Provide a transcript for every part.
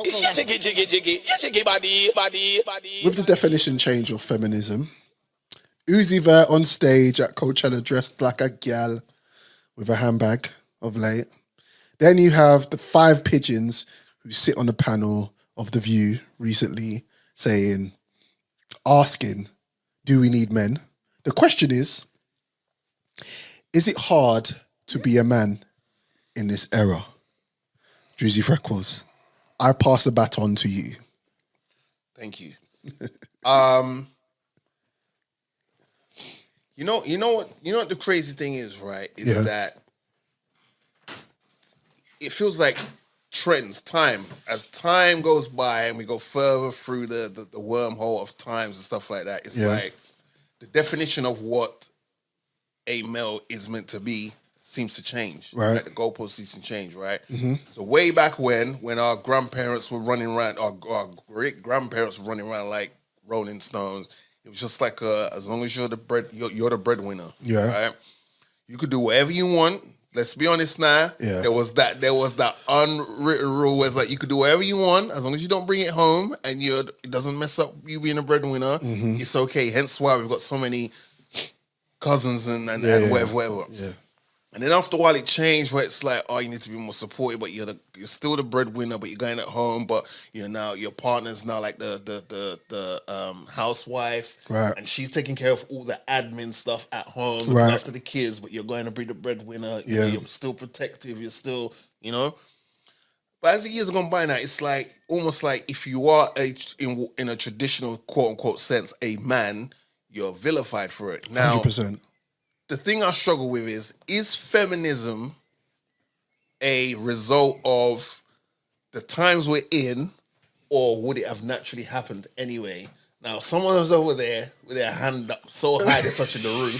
Jiggy body. With the definition change of feminism, Uzi Vert on stage at Coachella dressed like a gal with a handbag of late. Then you have the 5 pigeons who sit on the panel of The View recently asking, do we need men? The question is it hard to be a man in this era? Drizzy Freckles, I pass the baton to you. Thank you. You know what the crazy thing is, right? Is that it feels like as time goes by and we go further through the wormhole of times and stuff like that, it's like the definition of what a male is meant to be seems to change. Right. Like the goalpost seems to change, right? Mm-hmm. So way back when our grandparents were running around, our great grandparents were running around like Rolling Stones, it was just like as long as you're the breadwinner. Yeah. Right? You could do whatever you want. Let's be honest now. Yeah. There was that unwritten rule where it's like you could do whatever you want as long as you don't bring it home and it doesn't mess up you being a breadwinner. Mm-hmm. It's okay. Hence why we've got so many cousins and whatever. Yeah. And then after a while, it changed where it's like, oh, you need to be more supportive, but you're still the breadwinner, but you're going at home, but your partner's now like the housewife, right? And she's taking care of all the admin stuff at home, right, after the kids, but you're going to be the breadwinner. Yeah. You're still protective. You're still, But as the years have gone by now, it's like almost like if you are in a traditional quote unquote sense a man, you're vilified for it. Now, 100%. The thing I struggle with is feminism a result of the times we're in, or would it have naturally happened anyway? Now, someone was over there with their hand up so high they're touching the roof.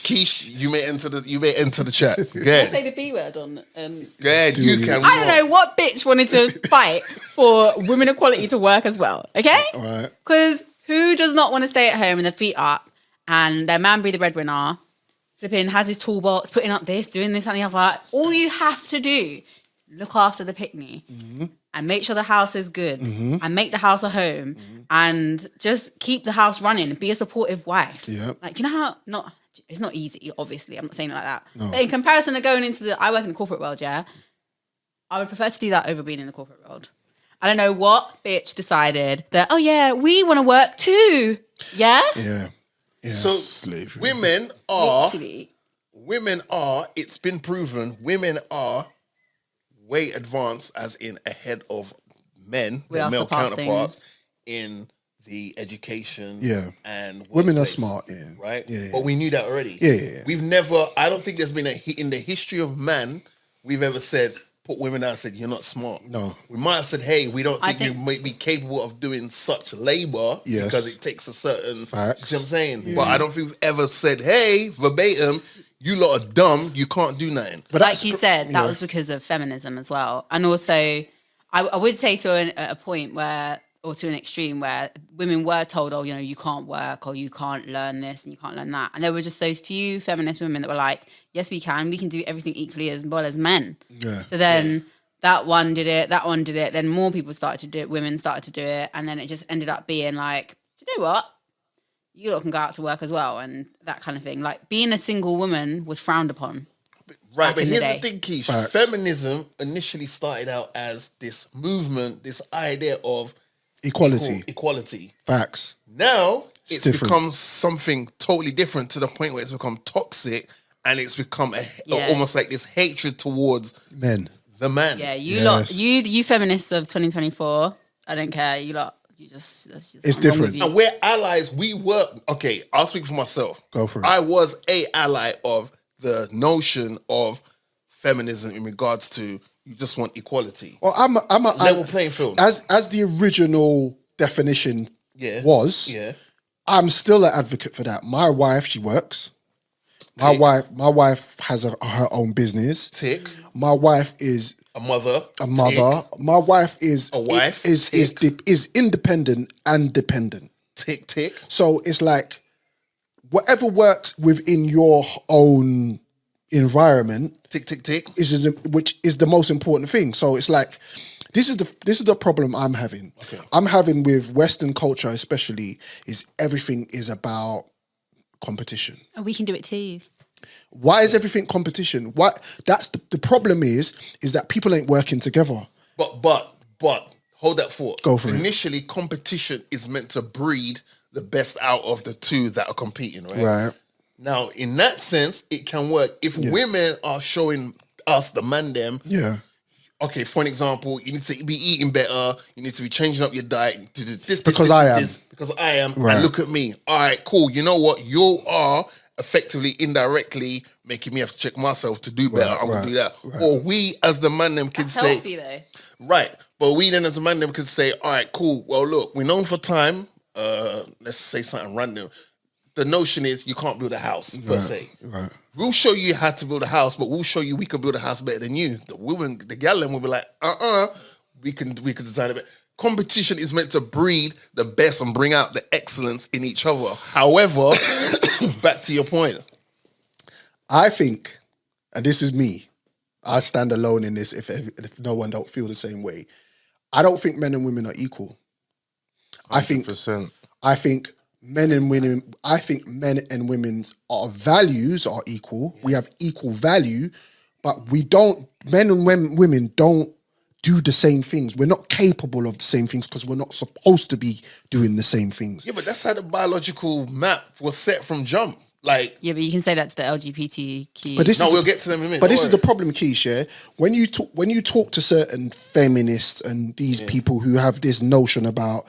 Keish, you may enter the chat. Yeah. I say the B word on. Yeah, you can. I don't know what bitch wanted to fight for women equality to work as well. Okay, all right. Because who does not want to stay at home with their feet up and their man be the breadwinner? Flipping has his toolbox, putting up this, doing this and the other. All you have to do, look after the picnic and make sure the house is good and make the house a home and just keep the house running. Be a supportive wife. Yeah. Like, do you know how it's not easy, obviously. I'm not saying it like that. No. But in comparison to going into I work in the corporate world, I would prefer to do that over being in the corporate world. I don't know what bitch decided that, oh yeah, we want to work too. Yeah? Yeah. Yeah. So slavery. Women are, it's been proven, women are way advanced, as in ahead of men, their male counterparts, in the education and women are smart, right? Yeah. But we knew that already. Yeah. We've never, I don't think there's been in the history of man, we've ever put women out and said, you're not smart. No. We might have said, hey, we don't think you might be capable of doing such labor because it takes a certain... Facts. You see what I'm saying? Yeah. But I don't think we've ever said, hey, verbatim, you lot are dumb, you can't do nothing. But like you said, that was because of feminism as well. And also, I would say to a point where, or to an extreme where women were told, oh, you can't work or you can't learn this and you can't learn that. And there were just those few feminist women that were like, yes, we can do everything equally as well as men. Yeah. So then that one did it, then more people started to do it, women started to do it. And then it just ended up being like, do you know what? You lot can go out to work as well and that kind of thing. Like being a single woman was frowned upon. Right, but here's the thing, Keish. Facts. Feminism initially started out as this movement, this idea of Equality. Facts. Now it's become something totally different to the point where it's become toxic and it's become almost like this hatred towards men. The man. Yeah, you feminists of 2024, I don't care. That's just it's different. And we're allies. I'll speak for myself. Go for it. I was a ally of the notion of feminism in regards to you just want equality. Well, I'm a level playing field. As the original definition was, I'm still an advocate for that. My wife, she works. My wife has her own business. Tick. My wife is a mother. Tick. My wife is a wife. Is independent and dependent. Tick tick. So it's like whatever works within your own environment, tick tick tick, which is the most important thing. So it's like This is the problem I'm having. Okay. I'm having with Western culture, especially, is everything is about competition. Oh, we can do it too. Why is everything competition? Why? That's the problem is that people ain't working together. But hold that thought. Go for it. Initially, competition is meant to breed the best out of the two that are competing, right? Right. Now, in that sense, it can work if women are showing us, the man them, Yeah. okay, for an example, you need to be eating better, you need to be changing up your diet, this, Because I am. because I am, Right. and look at me. All right, cool. You know what? You are effectively, indirectly making me have to check myself to do better. I'm gonna do that. Or we, as the man them, can That's say, healthy though. right. But we then, as a man, them could say, all right, cool. Well, look, we're known for time. Let's say something random. The notion is you can't build a house, per se. Right. We'll show you how to build a house, but we'll show you we can build a house better than you. The women, the gal will be like, we can design it better. Competition is meant to breed the best and bring out the excellence in each other. However, back to your point. I think, and this is me, I stand alone in this if no one don't feel the same way. I don't think men and women are equal. I think 100%. men and women's values are equal. We have equal value, but men and women don't do the same things. We're not capable of the same things because we're not supposed to be doing the same things. Yeah, but that's how the biological map was set from jump. Like, Yeah, but you can say that to the LGBTQ. But this no, is we'll get to them in a minute. But this Don't is the worry. problem, Keish, yeah? When you talk to certain feminists and these people who have this notion about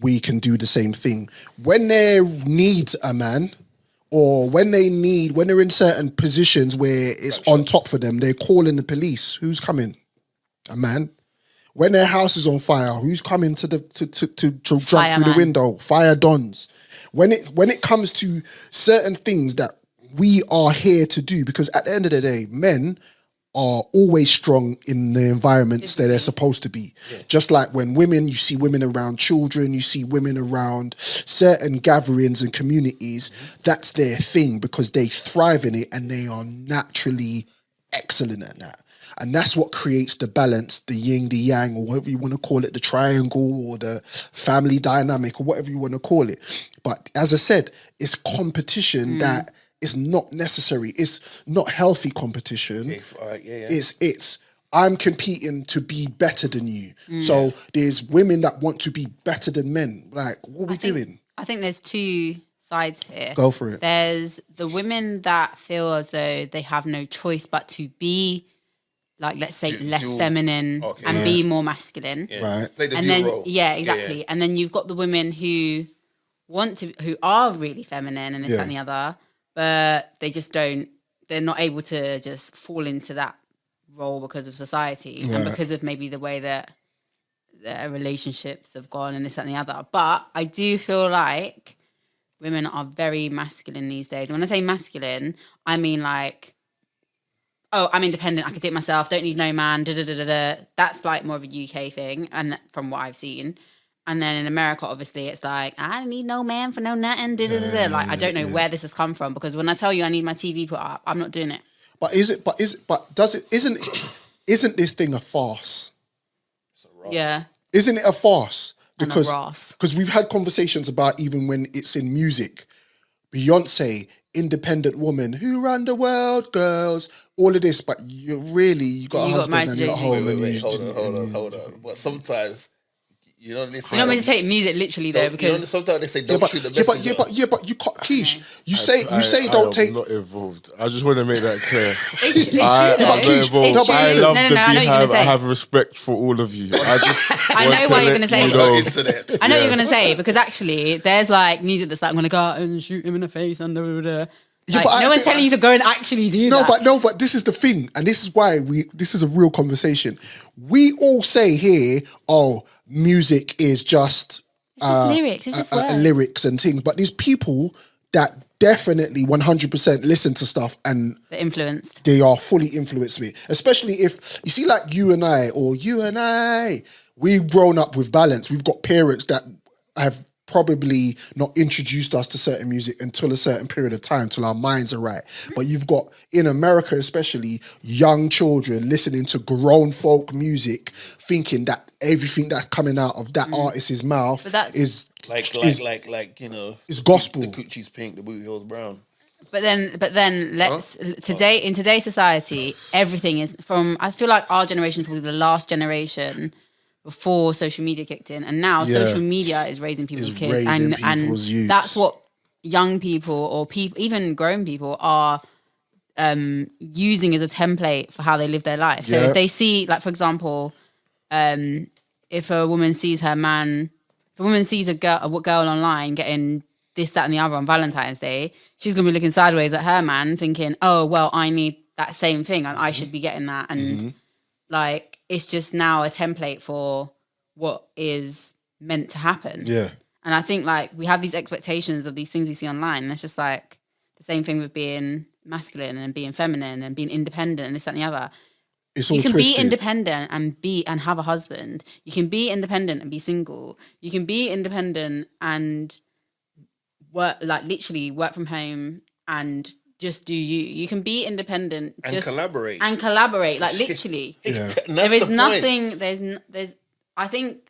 we can do the same thing, when they need a man, or when they're in certain positions where it's on top for them, they're calling the police. Who's coming? A man. When their house is on fire, who's coming to jump through the Fireman. window? Fire dons. When it comes to certain things that we are here to do, because at the end of the day, men are always strong in the environments that they're supposed to be. Just like when you see women around children, you see women around certain gatherings and communities, that's their thing because they thrive in it and they are naturally excellent at that. And that's what creates the balance, the yin, the yang, or whatever you want to call it, the triangle or the family dynamic or whatever you want to call it. But as I said, it's competition that is not necessary. It's not healthy competition. Okay, all right, yeah. It's I'm competing to be better than you. So there's women that want to be better than men. Like, what are we doing? I think there's two sides here. Go for it. There's the women that feel as though they have no choice but to be, like, let's say, less dual. feminine Okay. and be more masculine. Right. Play the And dual then, role. yeah, exactly. And then you've got the women who who are really feminine and this, that, and the other, but they just they're not able to just fall into that role because of society and because of maybe the way that their relationships have gone and this, that, and the other. But I do feel like women are very masculine these days. And when I say masculine, I mean like, oh, I'm independent, I can do it myself, don't need no man, da-da-da-da-da. That's like more of a UK thing, and from what I've seen. And then in America, obviously, it's like, I don't need no man for no nothing, da-da-da-da. Like, I don't know where this has come from, because when I tell you I need my TV put up, I'm not doing it. Isn't this thing a farce? Yeah. Isn't it a farce? And a Ross. Because we've had conversations about even when it's in music, Beyonce, independent woman, who run the world, girls, all of this, but you got a You got husband married and to you're at Jay-Z. home and Wait, you hold on. But sometimes, you know, they say, You don't mean to take music literally, though, because sometimes they say Yeah, don't but, shoot the yeah, messenger. but you can't, Keish. You say don't take. I'm not involved. I just want to make that clear. it's true, I'm though. not Keish, involved. no, but I listen- love No, the I know what you're beehive. gonna I say. have respect for all of you. I just I know want what you're let gonna say. you know- Internet. I know what you're Yes. going to say, because actually, there's like music that's like, I'm going to go out and shoot him in the face and da-da-da-da. Yeah, Like, but I no one's think- telling you to go and actually do that. No, but this is the thing, and this is why this is a real conversation. We all say here, oh, music is just It's just lyrics. It's just words. lyrics and things, but there's people that definitely 100% listen to stuff and They're influenced. they are fully influenced me. Especially if you see, like you and I, we've grown up with balance. We've got parents that have probably not introduced us to certain music until a certain period of time, till our minds are right. But you've got, in America especially, young children listening to grown folk music, thinking that everything that's coming out of that artist's mouth But that's- is Like you know, it's gospel. The coochie's pink, the booty hole's brown. But then let's today in today's society, everything is from. I feel like our generation is probably the last generation before social media kicked in, and now Yeah. social media is raising people's Is kids, raising and people's youths. that's what young people or people, even grown people, are using as a template for how they live their life. So Yeah. if they see, like for example, if a woman sees her man, if a woman sees a girl online getting this, that, and the other on Valentine's Day, she's gonna be looking sideways at her man, thinking, "Oh, well, I need that same thing, and I should be getting that." And like, it's just now a template for what is meant to happen. Yeah. And I think like we have these expectations of these things we see online, and it's just like the same thing with being masculine and being feminine and being independent and this, that, and the other. It's all You can twisted. be independent and have a husband. You can be independent and be single. You can be independent and work, like literally work from home and just do you. You can be independent And just collaborate. and collaborate, like literally. Yeah. And that's There the is point. nothing. There's. I think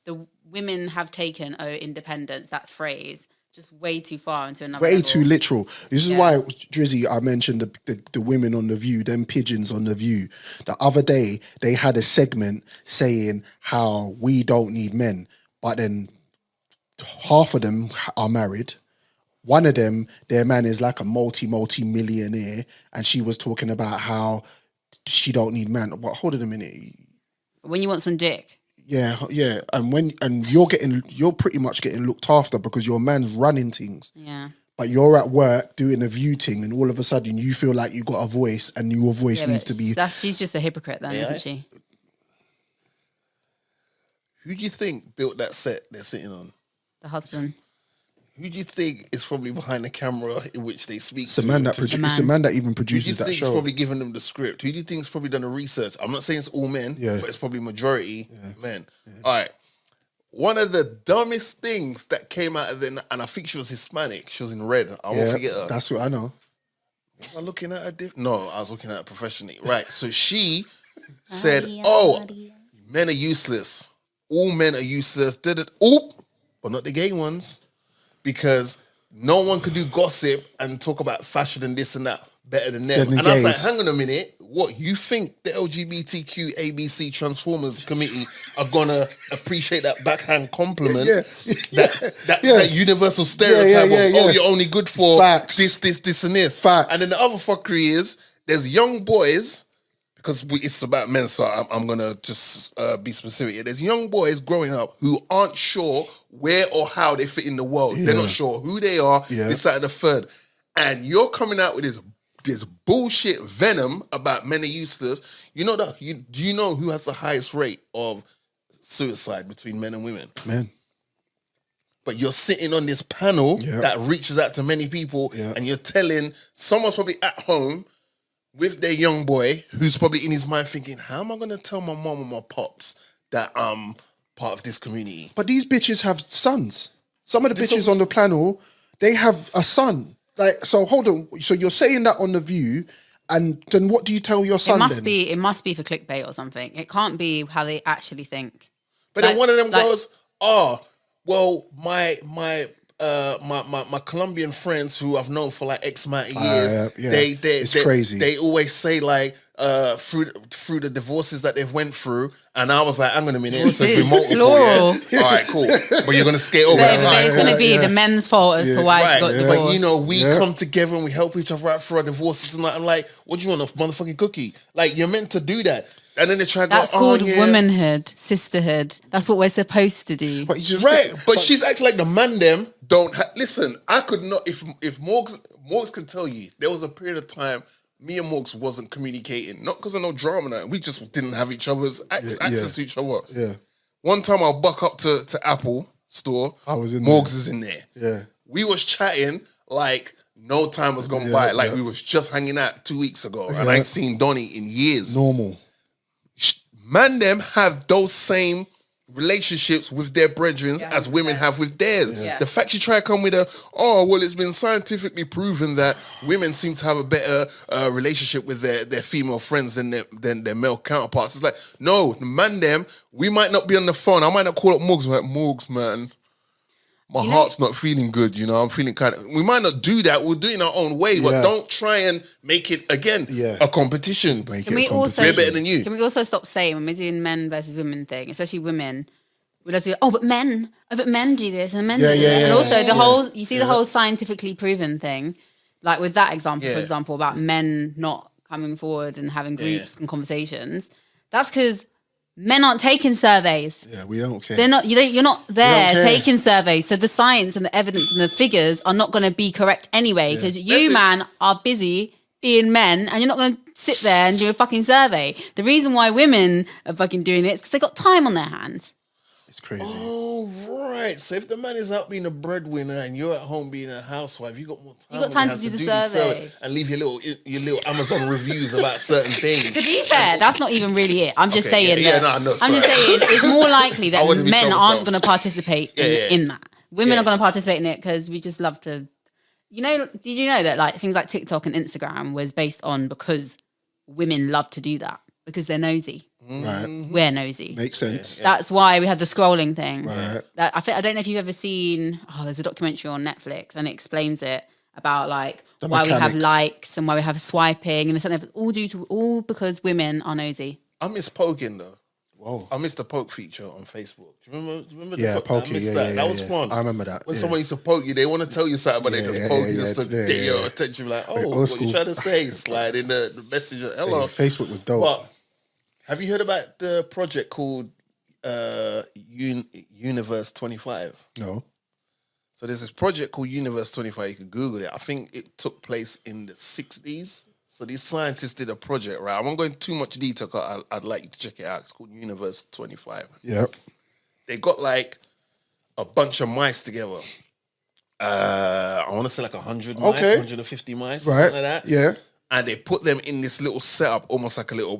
the women have taken independence, that phrase, just way too far into another. Way level. too literal. This is Yeah. why, Drizzy, I mentioned the women on The View, them pigeons on The View. The other day, they had a segment saying how we don't need men, but then half of them are married. One of them, their man is like a multi-millionaire, and she was talking about how she don't need man. But hold on a minute. When you want some dick. Yeah, and you're pretty much getting looked after because your man's running things. Yeah. But you're at work doing a View thing, and all of a sudden you feel like you got a voice, and your voice Yeah, needs but to be. she's just a hypocrite then, isn't she? Who do you think built that set they're sitting on? The husband. Who do you think is probably behind the camera in which they speak It's a to? man that to- it's man. a man that even Who do you produces that think's show. probably giving them the script? Who do you think's probably done the research? I'm not saying it's all men, Yeah. but it's probably majority men. All right. One of the dumbest things that came out of the, and I think she was Hispanic. She was in red. I won't forget her. That's what I know. Was I looking at her? No, I was looking at her professionally. Right. So she said, "Oh, men are useless. All men are useless. Did it? Oh, but not the gay ones, because no one could do gossip and talk about fashion and this and that better than them." Than the And I was like, gays. "Hang on a minute. What, you think the LGBTQ ABC Transformers Committee are gonna appreciate that backhand compliment? Yeah. That universal stereotype yeah, of, yeah. oh, you're only good for Facts. this, and this. Facts. And then the other fuckery is there's young boys, because it's about men, so I'm gonna just be specific here. There's young boys growing up who aren't sure where or how they fit in the world. They're not sure who they are, Yeah. this, that, and the third. And you're coming out with this bullshit venom about men are useless. You know that? Do you know who has the highest rate of suicide between men and women? Man. But you're sitting on this panel Yeah. that reaches out to many people, Yeah. and you're telling someone's probably at home with their young boy who's probably in his mind thinking, how am I going to tell my mom and my pops that I'm part of this community? But these bitches have sons. Some of the This bitches also- on the panel, they have a son. Like, so hold on. So you're saying that on The View, and then what do you tell your son? It must then? be. It must be for clickbait or something. It can't be how they actually think. But then Like- one of them like- goes, "Oh, well, my Colombian friends who I've known for like X amount of years, yeah. they It's crazy. They always say like through the divorces that they've went through." And I was like, "Hang on a minute, it says Divorces, multiple, plural. yeah? All right, cool. But you're gonna skate over But it." I'm it's like, going to be the men's fault as to why she got Right, divorced. but you know, we Yeah. come together and we help each other out through our divorces and that. I'm like, what do you want, a motherfucking cookie? Like, you're meant to do that. And then they try to That's go, called oh, yeah. womanhood, sisterhood. That's what we're supposed to do. But you just Right, but she's acting like the man them don't listen. I could not if Morgs could tell you there was a period of time me and Morgs wasn't communicating, not because of no drama, no, we just didn't have each other's access to each other. Yeah. One time I'll buck up to Apple store. I was in Morgs there. is in there. Yeah. We was chatting like no time was gone Yeah, by. Like yeah. we was just hanging out 2 weeks ago, and Yeah. I ain't seen Donnie in years. normal. Man, them have those same relationships with their brethren Yeah, as women 100%. have with theirs. Yeah. The fact you try to come with it's been scientifically proven that women seem to have a better relationship with their female friends than their male counterparts. It's like, no, the man them, we might not be on the phone. I might not call up Morgs, like, Morgs, man. My heart's not feeling good, I'm feeling kind of... We might not do that. We'll do it in our own way, but Yeah. don't try and make it, again, a competition. Make Can it we a also We're better than you. Can we also stop saying when we're doing men versus women thing, especially women? We just be, but men do this and men Yeah, do yeah, that. yeah, And also yeah. the whole the whole scientifically proven thing, like with that example, for Yeah. example, about men not coming forward and having groups and conversations. That's because men aren't taking surveys. Yeah, we don't care. They're not. You're not there care. taking surveys. So the science and the evidence and the figures are not going to be correct anyway because you, man, are busy being men, and you're not going to sit there and do a fucking survey. The reason why women are fucking doing it is because they got time on their hands. It's crazy. Oh, right. So if the man is out being a breadwinner and you're at home being a housewife, you got more time. You got on time your to hands do the this survey. and leave your little Amazon reviews about certain things. To be fair, that's not even really it. I'm just Okay, saying yeah, that. yeah, no, I'm just sorry. saying it's more likely I that wouldn't be men troublesome. aren't going to participate in that. Women are going to participate in it because we just love to. Did you know that like things like TikTok and Instagram was based on because women love to do that because they're nosy. Right. We're nosy. Makes sense. That's why we had the scrolling thing. Right. That I don't know if you've ever seen. There's a documentary on Netflix and it explains it about like The why we have mechanics. likes and why we have swiping and something. All because women are nosy. I miss poking, though. Whoa. I missed the poke feature on Facebook. Do you remember Yeah, the poke? I poking, missed yeah, that. yeah, That was yeah. fun. I remember that, When yeah. someone used to poke you, they want to tell you something, but they Yeah, just yeah, poke yeah, you just yeah, to yeah, get your yeah. attention. Like, Like, old what school. you trying to say? Slide in the message. Hello. Hey, Facebook was dope. But have you heard about the project called Universe 25? No. So there's this project called Universe 25. You can Google it. I think it took place in the 60s. So these scientists did a project, right? I won't go into too much detail because I'd like you to check it out. It's called Universe 25. Yep. They got like a bunch of mice together. I want to say like 100 mice, Okay. 150 mice, Right. something like that. Yeah. And they put them in this little setup, almost like a little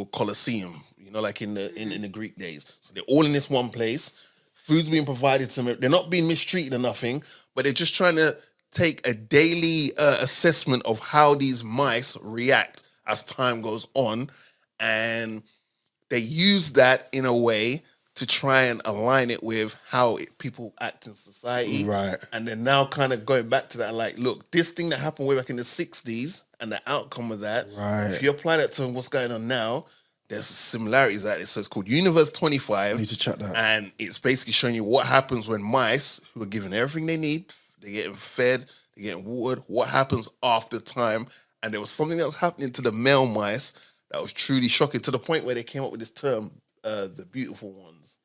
coliseum, like in the Greek days. So they're all in this one place. Food's being provided to them. They're not being mistreated or nothing, but they're just trying to take a daily assessment of how these mice react as time goes on, and they use that in a way to try and align it with how people act in society. Right. And then now kind of going back to that, like, look, this thing that happened way back in the 60s and the outcome of that, Right. if you apply that to what's going on now, there's similarities at it. So it's called Universe 25. Need to check that. And it's basically showing you what happens when mice, who are given everything they need, they're getting fed, they're getting watered, what happens after time. And there was something that was happening to the male mice that was truly shocking, to the point where they came up with this term, the beautiful ones,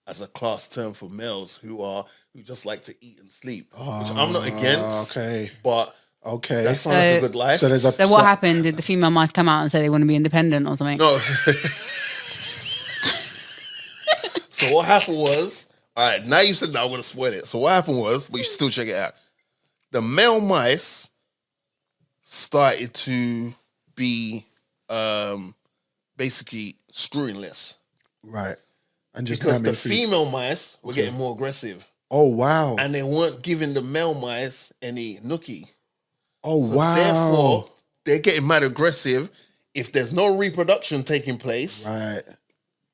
as a class term for males who just like to eat and sleep, which I'm not against. Okay. But Okay. that sounds like a good life. So there's a So what happened? Did the female mice come out and say they want to be independent or something? No. So what happened was, all right, now you said that I'm going to spoil it. So what happened was, but you should still check it out. The male mice started to be basically screwing less. Right. And just Because namming the food. female mice were getting more aggressive. Oh wow. And they weren't giving the male mice any nookie. Oh So wow. therefore, they're getting mad aggressive. If there's no reproduction taking place, Right.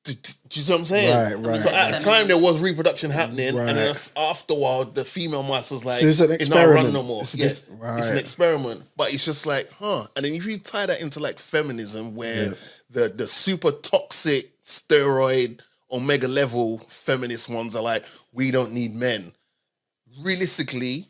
do you see what I'm saying? Right, right. So at the time, there was reproduction happening, Right. and then after a while, the female mice was like, So it's an not experiment. running no more. It's Yeah, this- it's an right. experiment, but it's just like, huh? And then if you tie that into like feminism, where Yeah. the super toxic steroid omega level feminist ones are like, we don't need men. Realistically,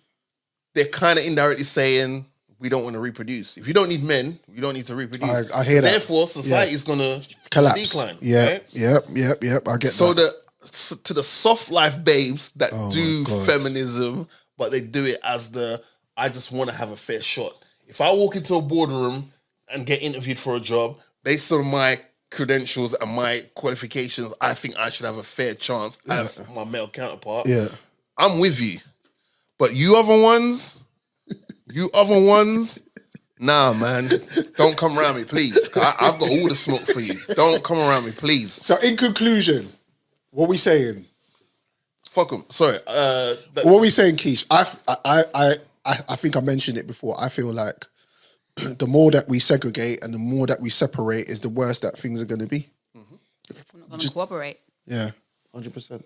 they're kind of indirectly saying, we don't want to reproduce. If you don't need men, you don't need to reproduce. I hear that. Therefore, society is going to Collapse. decline. Yeah. right? Yep. I get So that. to the soft life babes that Oh do my God. feminism, but they do it as I just want to have a fair shot. If I walk into a boardroom and get interviewed for a job, based on my credentials and my qualifications, I think I should have a fair chance as my male counterpart. Yeah. I'm with you. But you other ones, Nah, man. Don't come around me, please. 'Cause I've got all the smoke for you. Don't come around me, please. So in conclusion, what we saying? Fuck them. Sorry. What are we saying, Keish? I think I mentioned it before. I feel like the more that we segregate and the more that we separate is the worse that things are going to be. We're not going to cooperate. Yeah, 100%.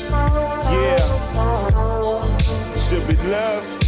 Yeah. Should be love.